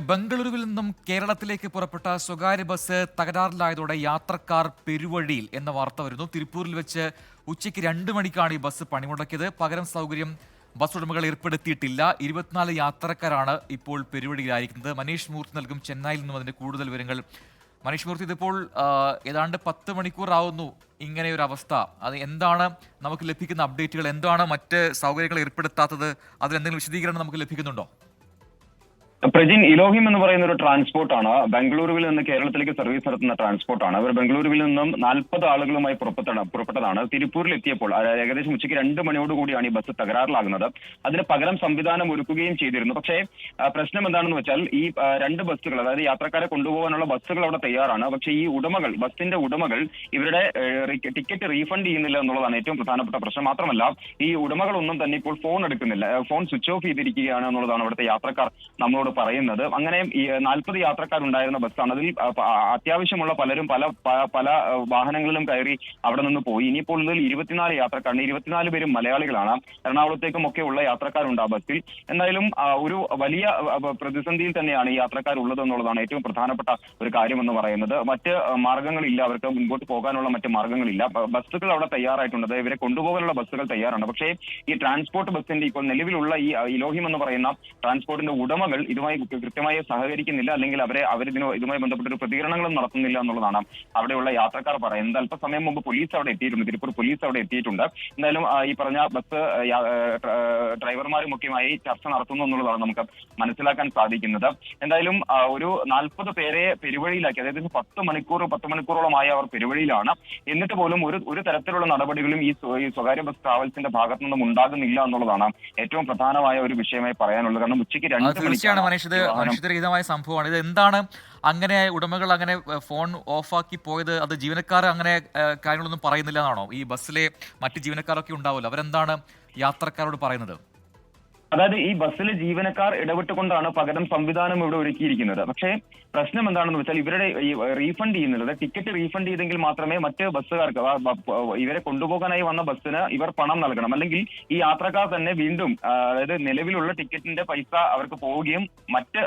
ബംഗളൂരുവിൽ നിന്നും കേരളത്തിലേക്ക് പുറപ്പെട്ട സ്വകാര്യ ബസ് തകരാറിലായതോടെ യാത്രക്കാർ പെരുവഴിയിൽ എന്ന വാർത്ത വരുന്നു. തിരുപ്പൂരിൽ വെച്ച് ഉച്ചയ്ക്ക് 2 മണിക്കാണ് ഈ ബസ് പണിമുടക്കിയത്. പകരം സൗകര്യം ബസ് ഉടമകൾ ഏർപ്പെടുത്തിയിട്ടില്ല. 24 യാത്രക്കാരാണ് ഇപ്പോൾ പെരുവഴിയിലായിരിക്കുന്നത്. മനീഷ് മൂർത്തി നൽകും ചെന്നൈയിൽ നിന്നും അതിന്റെ കൂടുതൽ വിവരങ്ങൾ. മനീഷ് മൂർത്തി, ഇതിപ്പോൾ ഏതാണ്ട് 10 മണിക്കൂർ ആവുന്നു ഇങ്ങനെ ഒരു അവസ്ഥ. അത് എന്താണ് നമുക്ക് ലഭിക്കുന്ന അപ്ഡേറ്റുകൾ? എന്താണ് മറ്റ് സൗകര്യങ്ങൾ ഏർപ്പെടുത്താത്തത്? അതിലെന്തെങ്കിലും വിശദീകരണം നമുക്ക് ലഭിക്കുന്നുണ്ടോ? പ്രജിൻ, ഇലോഹിം എന്ന് പറയുന്ന ഒരു ട്രാൻസ്പോർട്ടാണ്. ബംഗളൂരുവിൽ നിന്ന് കേരളത്തിലേക്ക് സർവീസ് നടത്തുന്ന ട്രാൻസ്പോർട്ടാണ്. അവർ ബംഗളൂരുവിൽ നിന്നും 40 ആളുകളുമായി പുറപ്പെട്ടതാണ്. തിരുപ്പൂരിൽ എത്തിയപ്പോൾ ഏകദേശം ഉച്ചയ്ക്ക് 2 മണിയോടുകൂടിയാണ് ഈ ബസ് തകരാറിലാകുന്നത്. അതിന് പകരം സംവിധാനം ഒരുക്കുകയും ചെയ്തിരുന്നു. പക്ഷേ പ്രശ്നം എന്താണെന്ന് വെച്ചാൽ ഈ 2 ബസ്സുകൾ, അതായത് യാത്രക്കാരെ കൊണ്ടുപോകാനുള്ള ബസ്സുകൾ അവിടെ തയ്യാറാണ്. പക്ഷേ ഈ ബസിന്റെ ഉടമകൾ ഇവരുടെ ടിക്കറ്റ് റീഫണ്ട് ചെയ്യുന്നില്ല എന്നുള്ളതാണ് ഏറ്റവും പ്രധാനപ്പെട്ട പ്രശ്നം. മാത്രമല്ല, ഈ ഉടമകളൊന്നും തന്നെ ഇപ്പോൾ ഫോൺ എടുക്കുന്നില്ല. ഫോൺ സ്വിച്ച് ഓഫ് ചെയ്തിരിക്കുകയാണ് എന്നുള്ളതാണ് അവിടുത്തെ യാത്രക്കാർ നമ്മളോട് പറയുന്നത്. അങ്ങനെ ഈ 40 യാത്രക്കാരുണ്ടായിരുന്ന ബസ്സാണ്. അതിൽ അത്യാവശ്യമുള്ള പലരും പല വാഹനങ്ങളിലും കയറി അവിടെ നിന്ന് പോയി. ഇനിയിപ്പോൾ ഇതിൽ 24 യാത്രക്കാരുണ്ട്. 24 പേരും മലയാളികളാണ്. എറണാകുളത്തേക്കും ഒക്കെ ഉള്ള യാത്രക്കാരുണ്ട് ആ ബസ്സിൽ. എന്തായാലും ഒരു വലിയ പ്രതിസന്ധിയിൽ തന്നെയാണ് ഈ യാത്രക്കാരുള്ളത് എന്നുള്ളതാണ് ഏറ്റവും പ്രധാനപ്പെട്ട ഒരു കാര്യമെന്ന് പറയുന്നത്. മറ്റ് മാർഗങ്ങളില്ല, അവർക്ക് മുൻപോട്ട് പോകാനുള്ള മറ്റ് മാർഗങ്ങളില്ല. ബസ്സുകൾ അവിടെ തയ്യാറായിട്ടുണ്ട്, ഇവരെ കൊണ്ടുപോകാനുള്ള ബസ്സുകൾ തയ്യാറാണ്. പക്ഷേ ഈ ട്രാൻസ്പോർട്ട് ബസ്സിന്റെ ഇപ്പോൾ നിലവിലുള്ള ഈ ഇലോഹിം എന്ന് പറയുന്ന ട്രാൻസ്പോർട്ടിന്റെ ഉടമകൾ ഇതുമായി കൃത്യമായി സഹകരിക്കുന്നില്ല, അല്ലെങ്കിൽ ഇതുമായി ബന്ധപ്പെട്ട പ്രതികരണങ്ങളും നടത്തുന്നില്ല എന്നുള്ളതാണ് അവിടെയുള്ള യാത്രക്കാർ പറയുന്നത്. അല്പസമയം മുമ്പ് പോലീസ് അവിടെ എത്തിയിട്ടുണ്ട്, തിരുപ്പൂർ പോലീസ് അവിടെ എത്തിയിട്ടുണ്ട്. എന്തായാലും ഈ പറഞ്ഞ ബസ് ഡ്രൈവർമാരുമൊക്കെയുമായി ചർച്ച നടത്തുന്നു എന്നുള്ളതാണ് നമുക്ക് മനസ്സിലാക്കാൻ സാധിക്കുന്നത്. എന്തായാലും ഒരു 40 പേരെ പെരുവഴിയിലാക്കി, അതായത് 10 മണിക്കൂറോളമായി അവർ പെരുവഴിയിലാണ്. എന്നിട്ട് പോലും ഒരു തരത്തിലുള്ള നടപടികളും ഈ സ്വകാര്യ ബസ് ട്രാവൽസിന്റെ ഭാഗത്തു നിന്നും ഉണ്ടാകുന്നില്ല എന്നുള്ളതാണ് ഏറ്റവും പ്രധാനമായ ഒരു വിഷയമായി പറയാനുള്ളത്. കാരണം ഉച്ചയ്ക്ക് 2 മണിക്കാണ് മനുഷ്യരഹിതമായ സംഭവമാണ് ഇത്. എന്താണ് അങ്ങനെ ഉടമകൾ അങ്ങനെ ഫോൺ ഓഫാക്കി പോയത്? അത് ജീവനക്കാർ അങ്ങനെ കാര്യങ്ങളൊന്നും പറയുന്നില്ല എന്നാണോ? ഈ ബസ്സിലെ മറ്റ് ജീവനക്കാരൊക്കെ ഉണ്ടാവുമല്ലോ, അവരെന്താണ് യാത്രക്കാരോട് പറയുന്നത്? അതായത് ഈ ബസ്സിലെ ജീവനക്കാർ ഇടപെട്ടുകൊണ്ടാണ് പകരം സംവിധാനം ഇവിടെ ഒരുക്കിയിരിക്കുന്നത്. പക്ഷേ പ്രശ്നം എന്താണെന്ന് വെച്ചാൽ ഇവരുടെ ഈ റീഫണ്ട് ചെയ്യുന്നത്, ടിക്കറ്റ് റീഫണ്ട് ചെയ്തെങ്കിൽ മാത്രമേ മറ്റ് ബസ്സുകാർക്ക് ഇവരെ കൊണ്ടുപോകാനായി വന്ന ബസ്സിന് ഇവർ പണം നൽകണം. അല്ലെങ്കിൽ ഈ യാത്രക്കാർ തന്നെ വീണ്ടും, അതായത് നിലവിലുള്ള ടിക്കറ്റിന്റെ പൈസ അവർക്ക് പോവുകയും മറ്റ്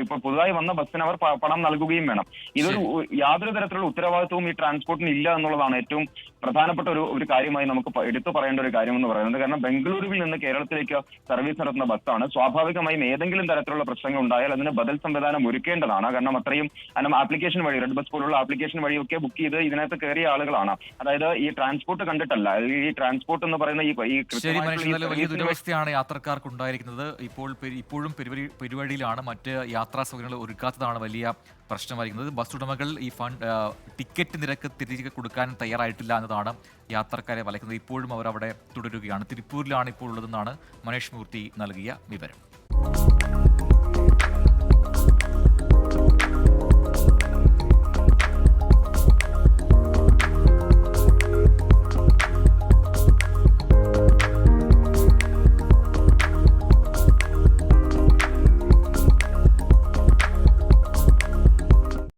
ഇപ്പൊ പുതുതായി വന്ന ബസ്സിന് അവർ പണം നൽകുകയും വേണം. ഇതൊരു യാതൊരു തരത്തിലുള്ള ഉത്തരവാദിത്വവും ഈ ട്രാൻസ്പോർട്ടിന് ഇല്ല എന്നുള്ളതാണ് ഏറ്റവും പ്രധാനപ്പെട്ട ഒരു കാര്യമായി നമുക്ക് എടുത്തു പറയേണ്ട ഒരു കാര്യമെന്ന് പറയുന്നത്. കാരണം ബംഗളൂരുവിൽ നിന്ന് കേരളത്തിലേക്ക് സർവീസ് നടത്തുന്ന ബസ്സാണ്. സ്വാഭാവികമായും ഏതെങ്കിലും തരത്തിലുള്ള പ്രശ്നങ്ങൾ ഉണ്ടായാൽ അതിന് ബദൽ സംവിധാനം ഒരുക്കേണ്ടതാണ്. കാരണം അത്രയും ആപ്ലിക്കേഷൻ വഴി, റെഡ് ബസ് പോലുള്ള ആപ്ലിക്കേഷൻ വഴിയൊക്കെ ബുക്ക് ചെയ്ത് ഇതിനകത്ത് കയറിയ ആളുകളാണ്. അതായത് ഈ ട്രാൻസ്പോർട്ട് കണ്ടിട്ടല്ല, ഈ ട്രാൻസ്പോർട്ട് എന്ന് പറയുന്ന വലിയ ദുരവസ്ഥയാണ് യാത്രക്കാർക്ക് ഉണ്ടായിരിക്കുന്നത്. ഇപ്പോഴും പെരുവഴിയിലാണ്. മറ്റ് യാത്രാ സൗകര്യങ്ങൾ ഒരുക്കാത്തതാണ് വലിയ പ്രശ്നമായിരിക്കുന്നത്. ബസ് ഉടമകൾ ഈ ടിക്കറ്റ് നിരക്ക് തിരികെ കൊടുക്കാൻ തയ്യാറായിട്ടില്ല എന്നതാണ് യാത്രക്കാരെ വലയ്ക്കുന്നത്. ഇപ്പോഴും അവർ അവിടെ തുടരുകയാണ്. തിരുപ്പൂരിലാണ് ഇപ്പോൾ ഉള്ളതെന്നാണ് മനീഷ് മൂർത്തി നൽകിയ വിവരം.